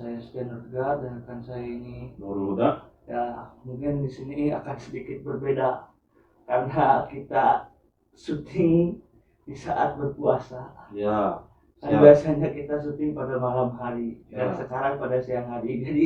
saya Sekian Nurga dan rekan saya ini Nurul Huda. ya, mungkin di sini akan sedikit berbeda karena kita syuting di saat berpuasa. Ya. Kan biasanya kita syuting pada malam hari dan sekarang pada siang hari. Jadi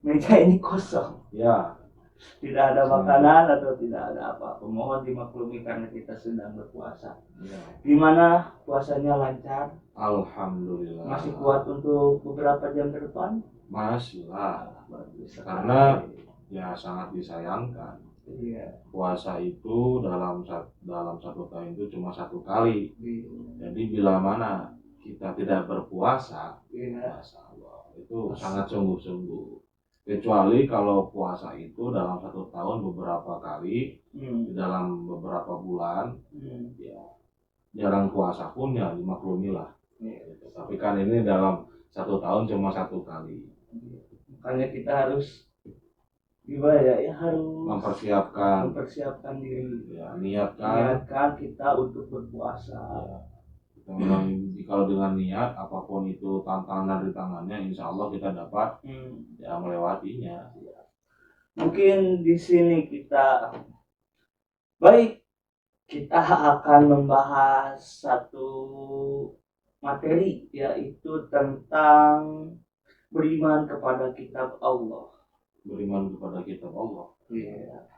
meja ini kosong. Ya. Tidak ada makanan atau tidak ada apa-apa. Mohon dimaklumi karena kita sedang berpuasa. Ya. Gimana puasanya, lancar? Alhamdulillah. Masih kuat untuk beberapa jam ke depan? Masih lah. Bagus. Karena ya sangat disayangkan. Iya. Puasa itu dalam satu tahun itu cuma satu kali. Iya. Jadi bila mana kita tidak berpuasa, Iya. Masya Allah, itu sangat sungguh-sungguh. Kecuali kalau puasa itu dalam satu tahun beberapa kali, dalam beberapa bulan, ya jarang puasa pun ya dimaklumi lah. Gitu. Tapi kan ini dalam satu tahun cuma satu kali. Makanya kita harus gimana ya, harus mempersiapkan diri. Ya, niatkan kita untuk berpuasa. Ya. Memang kalau dengan niat apapun itu tantangan di tangannya, insya Allah kita dapat ya melewatinya. Mungkin di sini kita akan membahas satu materi, yaitu tentang beriman kepada kitab Allah. Beriman kepada kitab Allah. Iya.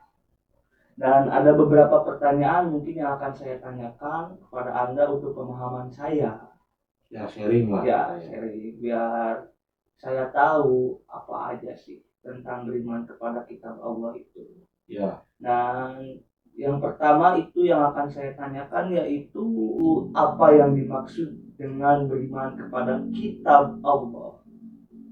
Dan ada beberapa pertanyaan mungkin yang akan saya tanyakan kepada Anda untuk pemahaman saya. Ya, sharing lah. Ya, sharing biar saya tahu apa aja sih tentang beriman kepada kitab Allah itu. Ya. Dan yang pertama itu yang akan saya tanyakan yaitu apa yang dimaksud dengan beriman kepada kitab Allah.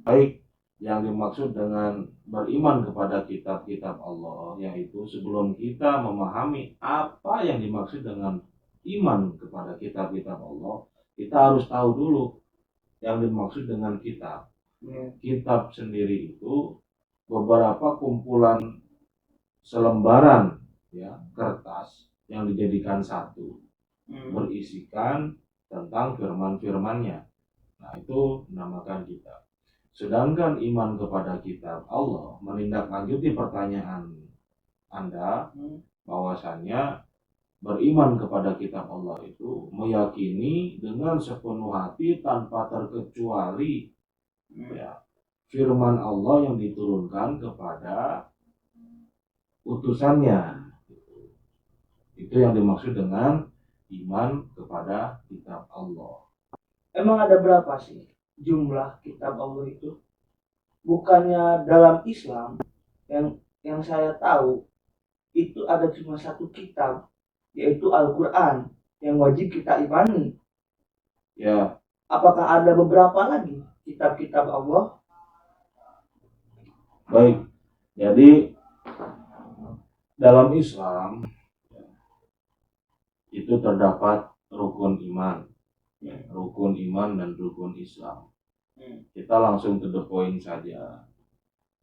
Baik, yang dimaksud dengan beriman kepada kitab-kitab Allah yaitu sebelum kita memahami apa yang dimaksud dengan iman kepada kitab-kitab Allah, kita harus tahu dulu yang dimaksud dengan kitab. Kitab sendiri itu beberapa kumpulan selembaran ya kertas yang dijadikan satu, berisikan tentang firman-firmannya. Nah, itu dinamakan kitab. Sedangkan iman kepada kitab Allah menindaklanjuti pertanyaan Anda, bahwasannya beriman kepada kitab Allah itu meyakini dengan sepenuh hati tanpa terkecuali ya firman Allah yang diturunkan kepada utusannya. Itu yang dimaksud dengan iman kepada kitab Allah. Emang ada berapa sih jumlah kitab Allah itu? Bukannya dalam Islam yang saya tahu itu ada cuma satu kitab, yaitu Al-Quran yang wajib kita imani. Ya. Apakah ada beberapa lagi kitab-kitab Allah? Baik, jadi dalam Islam itu terdapat rukun iman, rukun iman dan rukun Islam. Kita langsung to the point saja.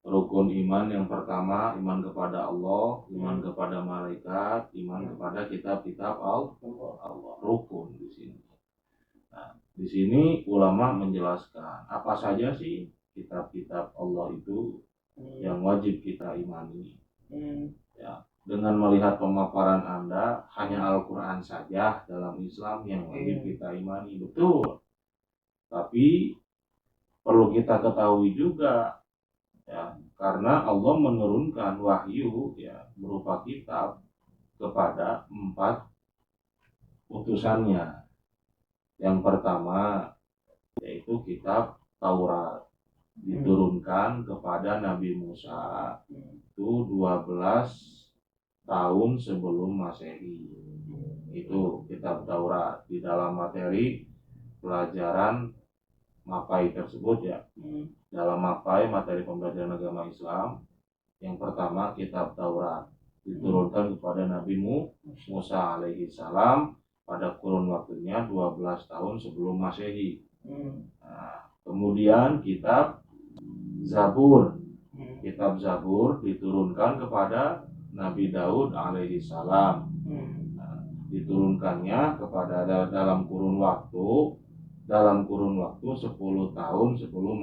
Rukun iman yang pertama, iman kepada Allah, iman kepada malaikat, iman kepada kitab-kitab Allah. Rukun di sini. Nah, di sini ulama menjelaskan apa saja sih kitab-kitab Allah itu yang wajib kita imani. Ya, dengan melihat pemaparan Anda, hanya Al-Quran saja dalam Islam yang wajib kita imani, betul. Tapi perlu kita ketahui juga ya, karena Allah menurunkan wahyu ya berupa kitab kepada 4 utusannya. Yang pertama yaitu kitab Taurat, diturunkan kepada Nabi Musa itu 12 tahun sebelum Masehi. Itu kitab Taurat. Di dalam materi pelajaran MAPAI tersebut ya, dalam MAPAI materi pembelajaran agama Islam, yang pertama kitab Taurat diturunkan kepada Nabi Musa alaihi salam pada kurun waktunya 12 tahun sebelum Masehi. Nah, kemudian kitab Zabur, kitab Zabur diturunkan kepada Nabi Daud alaihi salam. Nah, diturunkannya kepada dalam kurun waktu 10 tahun sebelum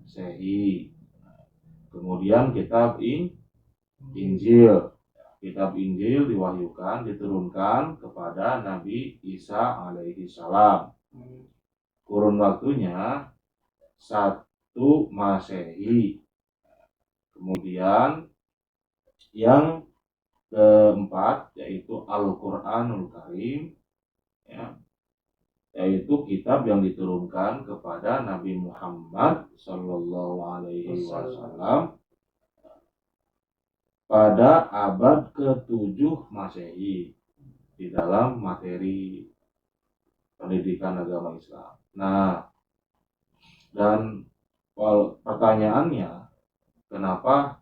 Masehi. Kemudian kitab Injil. Kitab Injil diwahyukan, diturunkan kepada Nabi Isa alaihi salam. Kurun waktunya 1 Masehi. Kemudian yang keempat yaitu Al-Qur'anul Karim, ya, yaitu kitab yang diturunkan kepada Nabi Muhammad Sallallahu Alaihi Wasallam pada abad ke-7 Masehi di dalam materi pendidikan agama Islam. Nah, dan pertanyaannya, kenapa?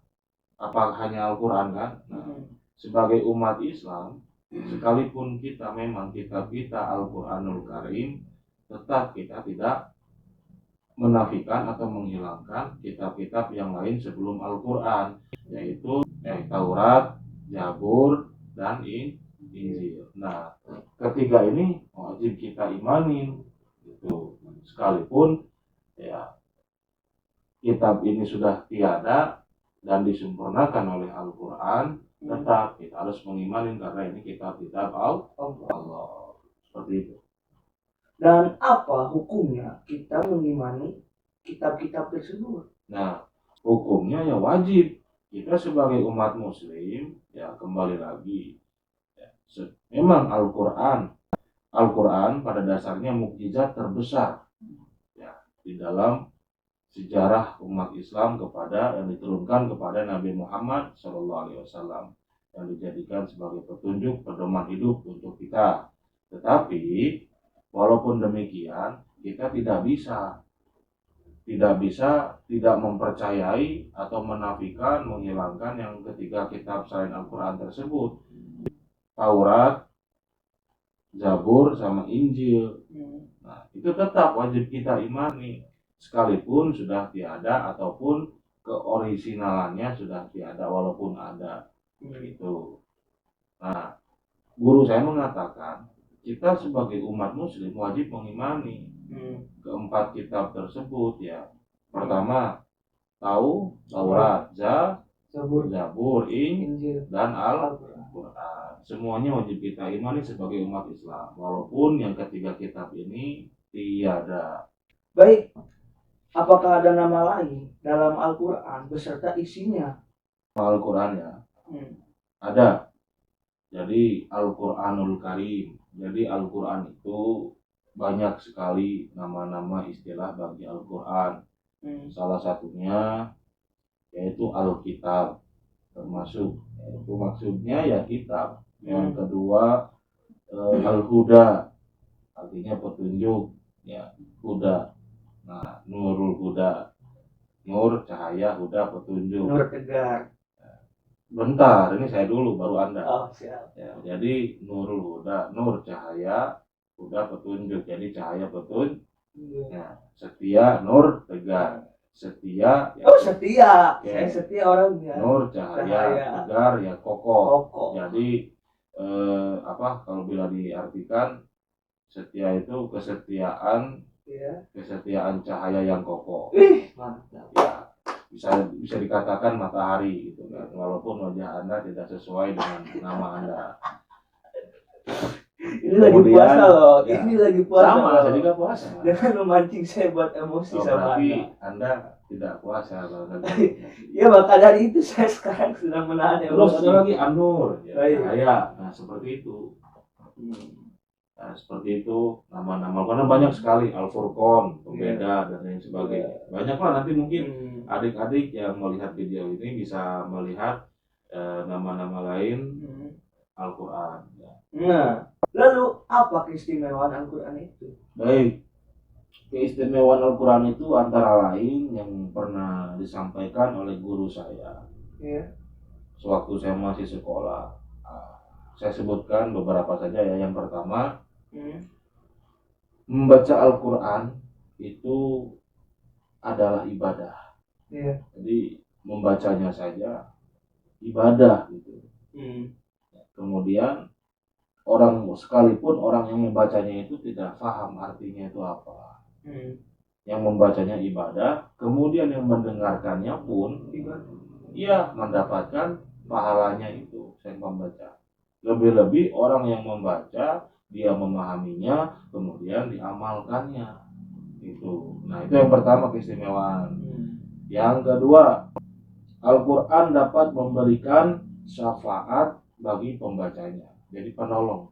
Apakah hanya Al-Quran kan? Nah, sebagai umat Islam, sekalipun kita memang kitab kita Al-Quranul Karim, tetap kita tidak menafikan atau menghilangkan kitab-kitab yang lain sebelum Al-Quran, yaitu Taurat, Zabur, dan Injil. Nah, ketiga ini wajib kita imanin, gitu. Sekalipun ya kitab ini sudah tiada dan disempurnakan oleh Al-Quran, tetap kita harus mengimani karena ini kitab-kitab Allah. Seperti itu. Dan apa hukumnya kita mengimani kitab-kitab tersebut? Nah, hukumnya ya wajib. Kita sebagai umat muslim, ya kembali lagi, ya, memang Al-Quran pada dasarnya mukjizat terbesar, ya, di dalam sejarah umat Islam yang diturunkan kepada Nabi Muhammad SAW, yang dijadikan sebagai petunjuk pedoman hidup untuk kita. Tetapi walaupun demikian, kita tidak bisa tidak mempercayai atau menafikan, menghilangkan yang ketiga kitab selain Al-Quran tersebut, Taurat, Zabur, sama Injil. Nah, itu tetap wajib kita imani, sekalipun sudah tiada ataupun keorisinalannya sudah tiada, walaupun ada. Gitu. Nah, guru saya mengatakan kita sebagai umat muslim wajib mengimani keempat kitab tersebut, ya. Pertama, Taurat, Zabur, Injil, dan Al-Quran. Semuanya wajib kita imani sebagai umat Islam, walaupun yang ketiga kitab ini tiada. Baik, apakah ada nama lain dalam Al-Quran beserta isinya? Al-Quran ya, ada. Jadi Al-Quranul Karim. Jadi Al-Quran itu banyak sekali nama-nama istilah bagi Al-Quran. Salah satunya yaitu Alkitab, termasuk itu maksudnya ya kitab. Yang kedua Al-Huda, artinya petunjuk, ya, Huda. Nah, Nurul Huda, Nur cahaya, Huda petunjuk. Nur tegar. Bentar, ini saya dulu baru Anda. Oh, siap. Ya, jadi Nurul Huda, Nur cahaya, Huda petunjuk. Jadi cahaya petunjuk. Ya, setia, Nur tegar. Setia. Ya, oh, setia. Ya. Saya setia orangnya. Nur cahaya, tegar, ya kokoh. Jadi kalau bila diartikan setia itu kesetiaan, ya, kesetiaan cahaya yang kokoh. Mantap. Ya, bisa dikatakan matahari gitu kan, walaupun wajah Anda tidak sesuai dengan nama Anda. Ini lagi puasa loh. Ya, ini lagi puasa. Sama, saya juga puasa. Jangan memancing saya buat emosi sama Anda tidak puasa kalau ya, maka dari itu saya sekarang sedang menahan emosi. Terus ada lagi An-Nur, ya, cahaya. Nah, seperti itu. Nah, seperti itu nama-nama, karena banyak sekali Al-Furqan, pembeda, dan lain sebagainya. Banyaklah, nanti mungkin adik-adik yang melihat video ini bisa melihat nama-nama lain Al-Quran. Ya. Nah, lalu apa keistimewaan Al-Quran itu? Baik, keistimewaan Al-Quran itu antara lain yang pernah disampaikan oleh guru saya. Ya. Sewaktu saya masih sekolah. Saya sebutkan beberapa saja ya. Yang pertama, membaca Al-Quran itu adalah ibadah. Yeah. Jadi membacanya saja ibadah gitu. Kemudian sekalipun orang yang membacanya itu tidak paham artinya itu apa, yang membacanya ibadah, kemudian yang mendengarkannya pun ia mendapatkan pahalanya itu sang pembaca. Lebih-lebih orang yang membaca, dia memahaminya, kemudian diamalkannya. Itu. Nah, itu yang pertama keistimewaan. Yang kedua, Al-Quran dapat memberikan syafaat bagi pembacanya. Jadi penolong.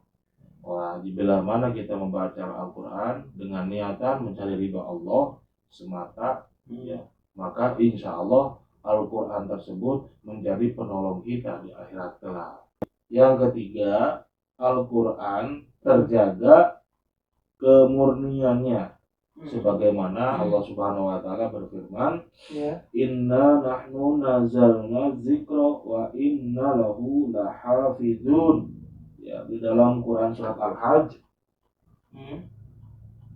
Wah, bila mana kita membaca Al-Quran dengan niatan mencari ridha Allah semata, ya, maka insya Allah Al-Quran tersebut menjadi penolong kita di akhirat kelak. Yang ketiga, Al-Quran terjaga kemurniannya. Sebagaimana Allah Subhanahu wa taala berfirman, Inna nahnu nazalna dzikra wa inna lahu lahafizun. Ya, di dalam Quran surat Al-Hajj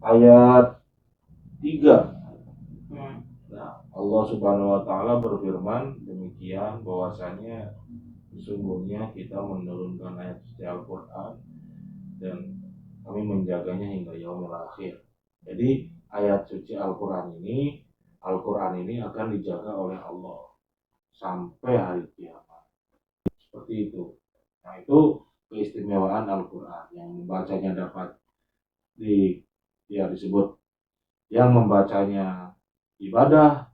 ayat 3. Nah, Allah Subhanahu wa taala berfirman demikian, bahwasanya sesungguhnya kita menurunkan ayat suci Al-Quran dan kami menjaganya hingga yaumil akhir. Jadi ayat suci Al-Quran ini akan dijaga oleh Allah sampai hari kiamat. Seperti itu. Nah, itu keistimewaan Al-Quran. Yang membacanya dapat disebut yang membacanya ibadah,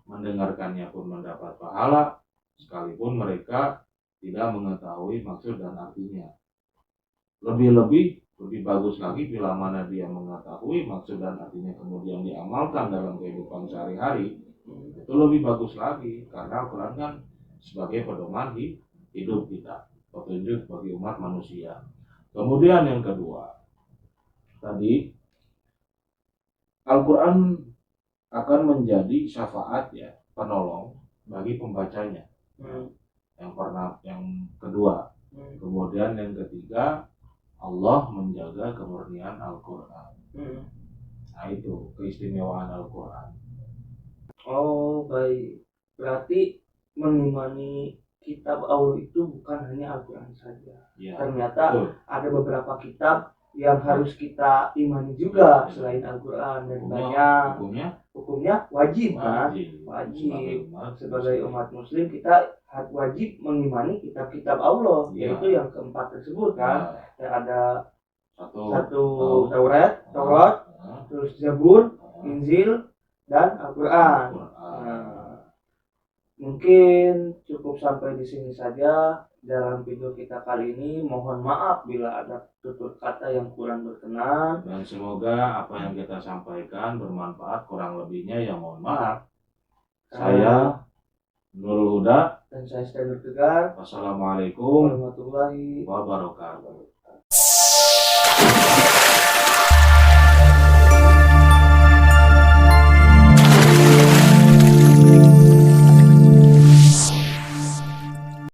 mendengarkannya pun mendapat pahala, sekalipun mereka tidak mengetahui maksud dan artinya. Lebih bagus lagi bila mana dia mengetahui maksud dan artinya kemudian diamalkan dalam kehidupan sehari-hari, itu lebih bagus lagi, karena Al-Quran kan sebagai pedoman hidup kita, petunjuk bagi umat manusia. Kemudian yang kedua, tadi Al-Quran akan menjadi syafaat, ya, penolong bagi pembacanya. Yang kedua. Kemudian yang ketiga, Allah menjaga kemurnian Al-Quran. Nah, itu keistimewaan Al-Quran. Oh, baik. Berarti mengimani kitab Allah itu bukan hanya Al-Quran saja. Ya, Ternyata betul. ada beberapa kitab yang harus kita imani juga selain Al-Quran, dan banyak hukumnya wajib kan? Wajib. Sebagai umat muslim kita wajib mengimani kitab-kitab Allah, yaitu yang keempat tersebut kan. Yang ada satu Taurat, terus Zabur, Injil, dan Al-Quran. Nah, mungkin cukup sampai di sini saja dalam video kita kali ini. Mohon maaf bila ada tutur kata yang kurang berkenan, dan semoga apa yang kita sampaikan bermanfaat. Kurang lebihnya ya mohon maaf. Saya Nurul Huda dan saya Stanley Tegar. Wassalamualaikum warahmatullahi wabarakatuh.